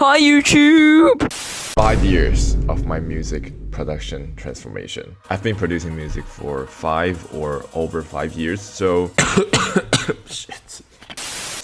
Hi YouTube! 5 years of my music production transformation. I've been producing music for 5 or over 5 years, so shit.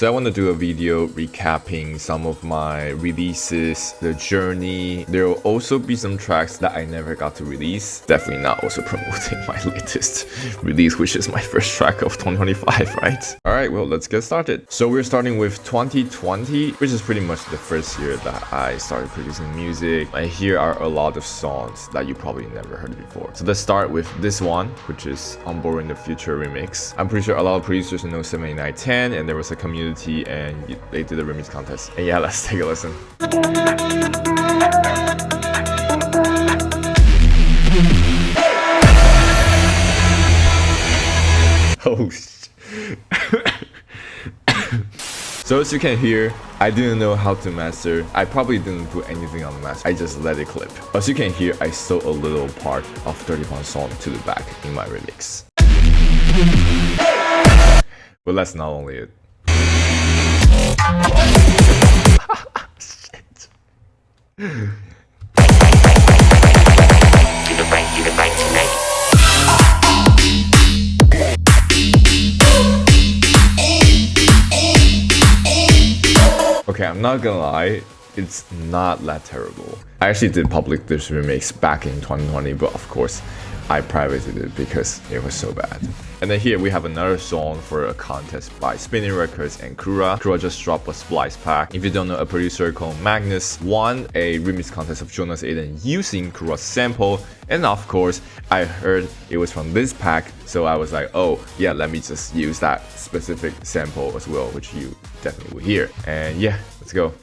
So I want to do a video recapping some of my releases, the journey. There will also be some tracks that I never got to release. Definitely not also promoting my latest release, which is my first track of 2025, right? Alright, well, let's get started. So we're starting with 2020, which is pretty much the first year that I started producing music. And here are a lot of songs that you probably never heard before. So let's start with this one, which is On Board in the Future remix. I'm pretty sure a lot of producers know 78910, and there was a community and they did a remix contest. And yeah, let's take a listen. Oh shit. So as you can hear, I didn't know how to master. I probably didn't put anything on the master. I just let it clip. As you can hear, I stole a little part of 31 song to the back in my remix. But that's not only it. Shit. Okay, I'm not gonna lie, it's not that terrible. I actually did publish this remix back in 2020, but of course, I privated it because it was so bad. And then here we have another song for a contest by Spinning Records and Kura. Kura just dropped a splice pack. If you don't know, a producer called Magnus won a remix contest of Jonas Aiden using Kura's sample. And of course, I heard it was from this pack, so I was like, oh yeah, let me just use that specific sample as well, which you definitely will hear. And yeah, let's go.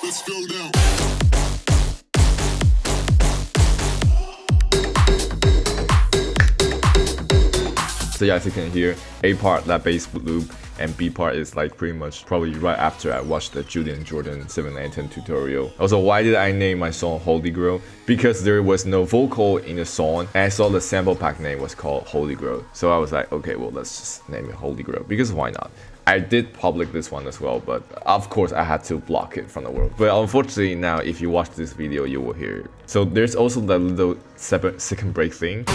Let's go down. So yeah, as you can hear, A part, that bass loop, and B part is like pretty much probably right after I watched the Julian Jordan 710 tutorial. Also, why did I name my song Holy Grail? Because there was no vocal in the song, and I saw the sample pack name was called Holy Grail. So I was like, okay, well, let's just name it Holy Grail, because why not? I did public this one as well, but of course I had to block it from the world. But unfortunately now, if you watch this video, you will hear it. So there's also that little second break thing.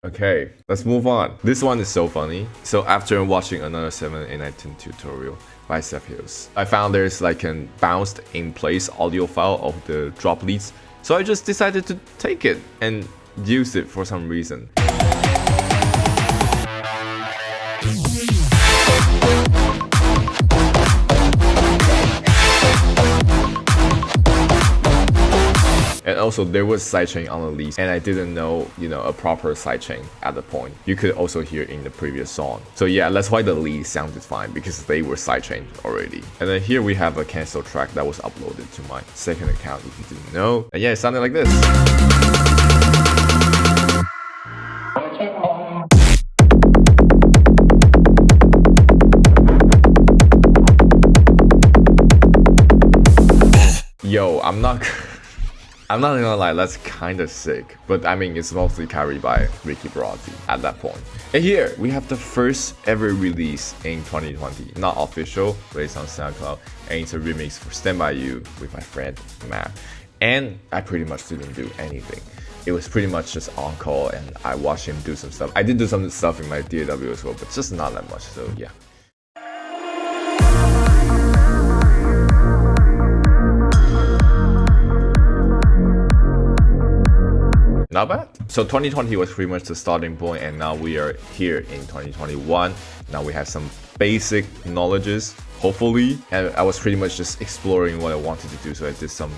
Okay, let's move on. This one is so funny. So after watching another 78910 tutorial by Seth Hills, I found there's like an bounced in place audio file of the drop leads. So I just decided to take it and use it for some reason. And also there was sidechain on the lead, and I didn't know, a proper sidechain at the point. You could also hear in the previous song. So yeah, that's why the lead sounded fine, because they were sidechained already. And then here we have a cancel track that was uploaded to my second account, if you didn't know. And yeah, it sounded like this. Yo, I'm not gonna lie, that's kind of sick, but I mean, it's mostly carried by Ricky Barati at that point. And here, we have the first ever release in 2020. Not official, but it's on SoundCloud, and it's a remix for Stand By You with my friend Matt. And I pretty much didn't do anything. It was pretty much just on call, and I watched him do some stuff. I did do some stuff in my DAW as well, but just not that much, so yeah. Not bad. So 2020 was pretty much the starting point, and now we are here in 2021. Now we have some basic knowledges, hopefully. And I was pretty much just exploring what I wanted to do, so I did some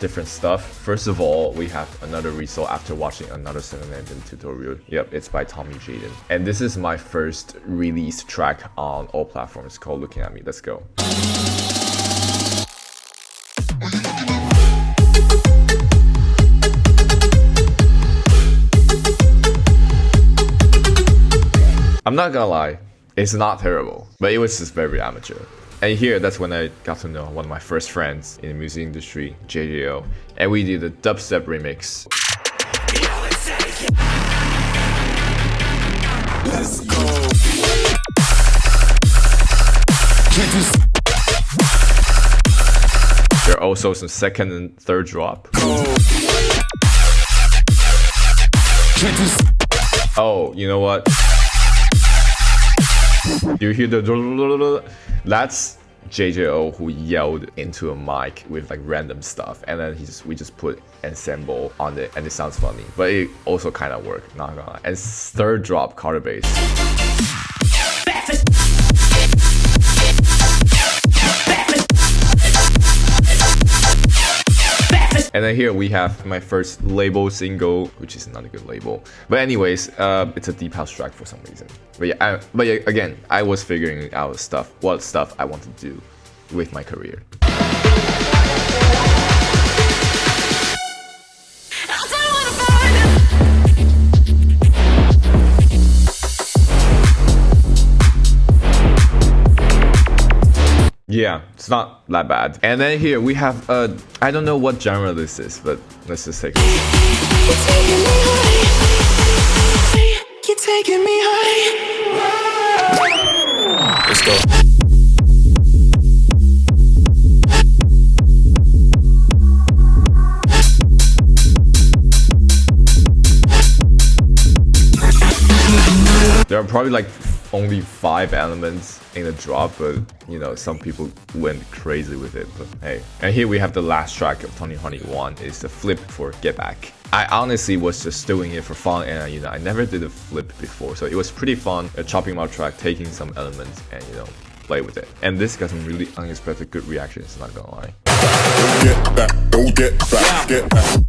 different stuff. First of all, we have another result after watching another 710 tutorial. Yep, it's by Tommy Jaden. And this is my first release track on all platforms called Looking At Me. Let's go. I'm not gonna lie, it's not terrible, but it was just very amateur. And here, that's when I got to know one of my first friends in the music industry, JJO, and we did a dubstep remix. Also some second and third drop. Oh, you know what? Do you hear the? That's JJO who yelled into a mic with like random stuff, and then we just put ensemble on it, and it sounds funny, but it also kind of worked, not gonna lie. And third drop, Carter bass. And then here we have my first label single, which is not a good label. But anyways, it's a deep house track for some reason. But yeah, again, I was figuring out what stuff I want to do with my career. Yeah, it's not that bad. And then here we have I don't know what genre this is, but let's just take it. You're taking me high. Let's go. There are probably like only 5 elements in the drop, but you know, some people went crazy with it, but hey. And here we have the last track of 2021. It's the flip for Get Back. I honestly was just doing it for fun, and you know, I never did a flip before, so it was pretty fun chopping my track, taking some elements and you know, play with it. And this got some really unexpected good reactions, not gonna lie. Get back, go get back, get back.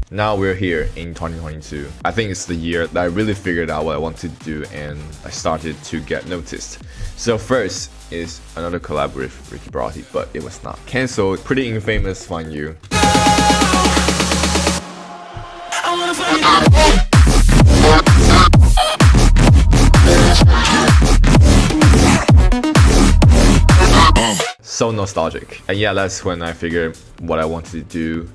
Now we're here in 2022. I think it's the year that I really figured out what I want to do and I started to get noticed. So first is another collab with Ricky Braughty, but it was not cancelled. Pretty Infamous, Find You. So nostalgic. And yeah, that's when I figured what I wanted to do.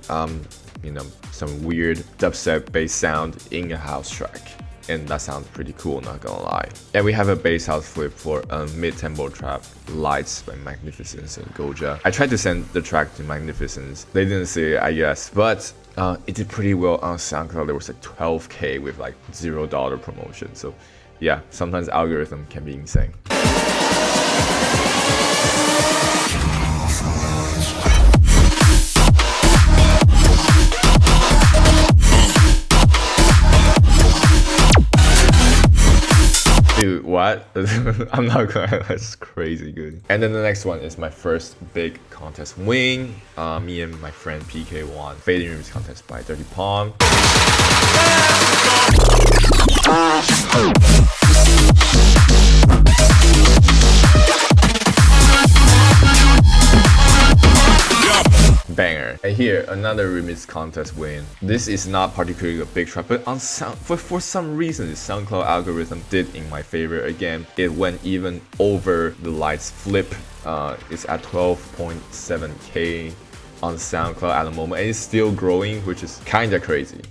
You know, some weird dubstep bass sound in a house track, and that sounds pretty cool, not gonna lie. And we have a bass house flip for a mid-tempo trap, Lights by Magnificence and Goja. I tried to send the track to Magnificence, they didn't see it, I guess, but it did pretty well on SoundCloud. There was like 12K with like $0 promotion, so yeah, sometimes algorithm can be insane. Dude, what? I'm not gonna, that's crazy good. And then the next one is my first big contest win. Me and my friend PK1 Fading Remix contest by Dirty Palm. Banger. And here, another remix contest win. This is not particularly a big track, but on for some reason, the SoundCloud algorithm did in my favor again. It went even over the Lights flip. It's at 12.7K on SoundCloud at the moment, and it's still growing, which is kinda crazy.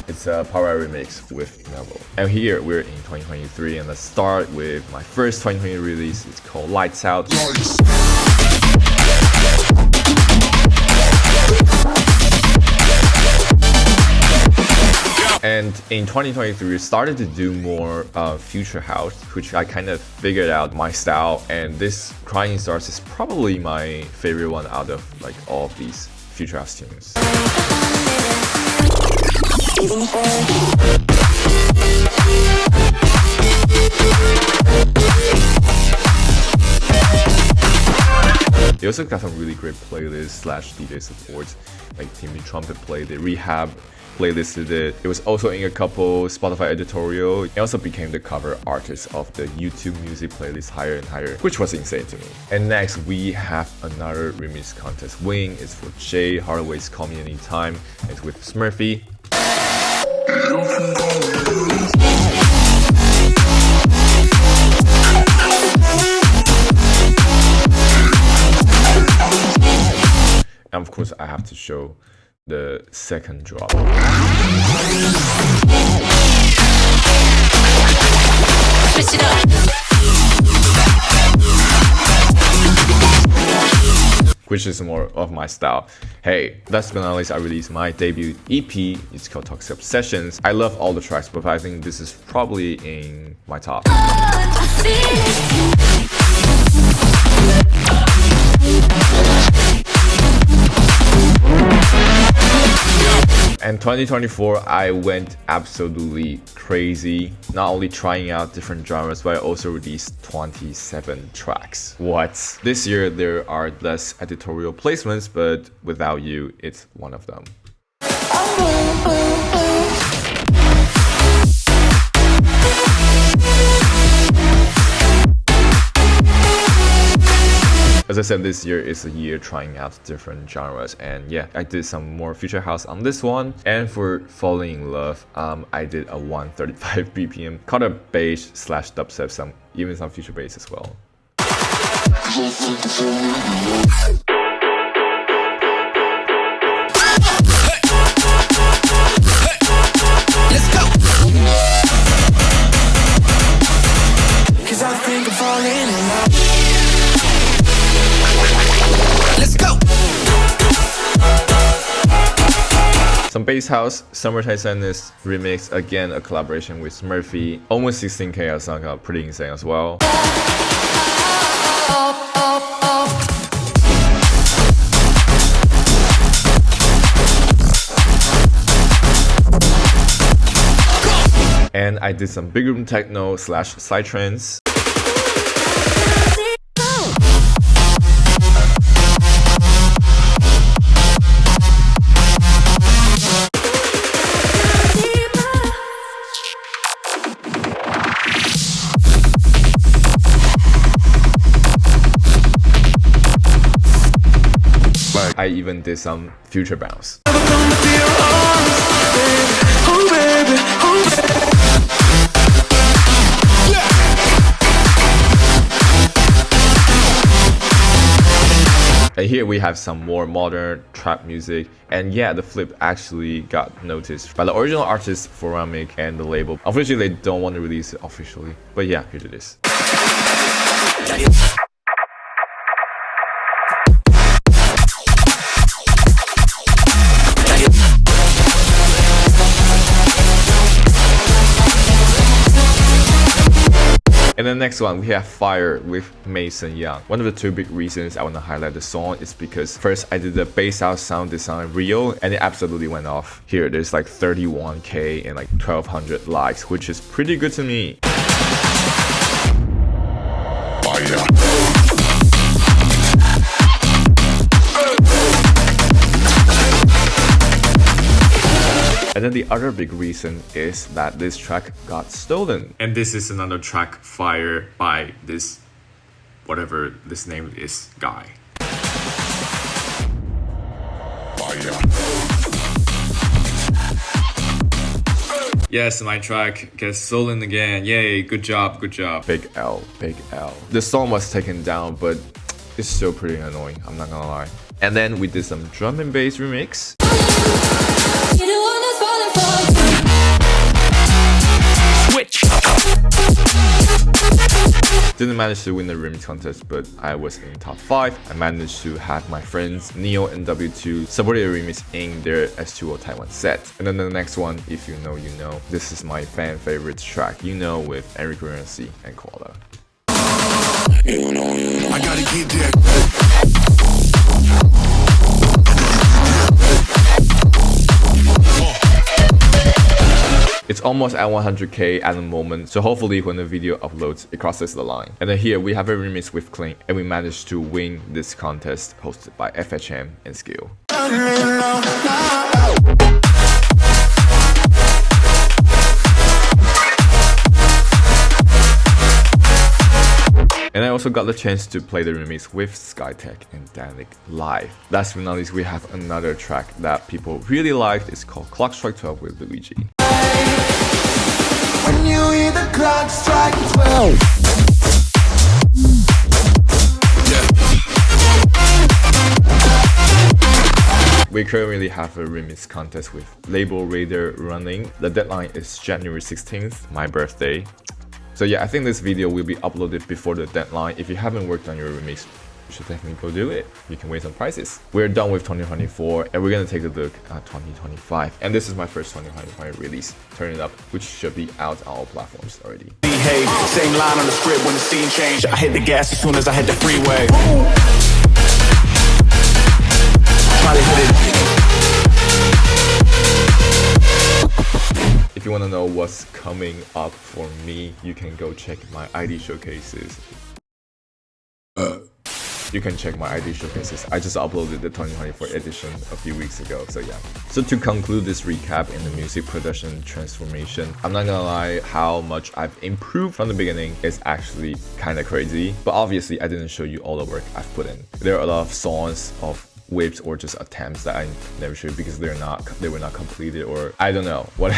It's a power remix with Mellow. And here we're in 2023, and let's start with my first 2020 release. It's called Lights Out. And in 2023, we started to do more future house, which I kind of figured out my style. And this Crying Stars is probably my favorite one out of like all of these future house tunes. They also got some really great playlists / DJ support, like Timmy Trumpet played the Rehab playlisted it. It was also in a couple Spotify editorial. It also became the cover artist of the YouTube music playlist Higher and Higher, which was insane to me. And next we have another remix contest win. It's for Jay Hardaway's Call Me Anytime. It's with Smurfy. And of course, I have to show the second drop. Switch it up. Which is more of my style. Hey, last but not least, I released my debut EP. It's called Toxic Obsessions. I love all the tracks, but I think this is probably in my top. And 2024, I went absolutely crazy. Not only trying out different genres, but I also released 27 tracks. What? This year, there are less editorial placements, but Without You, it's one of them. As I said, this year is a year trying out different genres, and yeah, I did some more future house on this one. And for Falling in Love, I did a 135 BPM, called a bass slash dubstep, even some future bass as well. Let's go. 'Cause I think I'm falling in love. Let's go. Some bass house, Summertime Sadness remix, again a collaboration with Smurfy. Almost 16K, a song pretty insane as well. And I did some big room techno slash psytrance. I even did some future bounce. And here we have some more modern trap music, and yeah, the flip actually got noticed by the original artist Foramic and the label. Unfortunately, they don't want to release it officially, but yeah, here it is. And the next one, we have Fire with Mason Young. One of the two big reasons I want to highlight the song is because first, I did the bass out sound design reel, and it absolutely went off. Here, there's like 31K and like 1,200 likes, which is pretty good to me. And then the other big reason is that this track got stolen. And this is another track, Fire, by this, whatever this name is, guy. Yes, my track gets stolen again. Yay, good job, good job. Big L, big L. The song was taken down, but it's still pretty annoying, I'm not gonna lie. And then we did some drum and bass remix. Switch. Didn't manage to win the remix contest, but I was in top 5. I managed to have my friends Neo and W2 supported a remix in their S2O Taiwan set. And then the next one, If You Know, You Know. This is my fan favorite track, You Know, with Enrique Renzi and Koala. I gotta get that. It's almost at 100K at the moment, so hopefully when the video uploads, it crosses the line. And then here we have a remix with Clink, and we managed to win this contest hosted by FHM and Skill. And I also got the chance to play the remix with Skytech and Danik live. Last but not least, we have another track that people really liked. It's called Clock Strike 12 with Luigi. When you hear the clock strike 12. We currently have a remix contest with Label Radar running. The deadline is January 16th, my birthday. So yeah, I think this video will be uploaded before the deadline. If you haven't worked on your remix, you should definitely go do it. You can win some prizes. We're done with 2024 and we're gonna take a look at 2025. And this is my first 2025 release, Turn It Up, which should be out on all platforms already. Behave, same line on the script when the scene changed. I hit the gas as soon as I hit the freeway. Try to hit it. If you want to know what's coming up for me, you can go check my ID showcases. You can check my ID showcases. I just uploaded the 2024 edition a few weeks ago, so yeah. So to conclude this recap in the music production transformation, I'm not gonna lie, how much I've improved from the beginning is actually kind of crazy. But obviously, I didn't show you all the work I've put in. There are a lot of songs of whips or just attempts that I never showed because they were not completed, or I don't know what.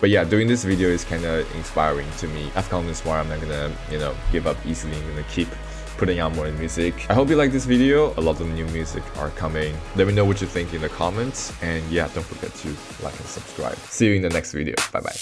But yeah, doing this video is kind of inspiring to me. I've come this far, I'm not gonna, give up easily. I'm gonna keep putting out more music. I hope you like this video. A lot of new music are coming. Let me know what you think in the comments. And yeah, don't forget to like and subscribe. See you in the next video. Bye bye.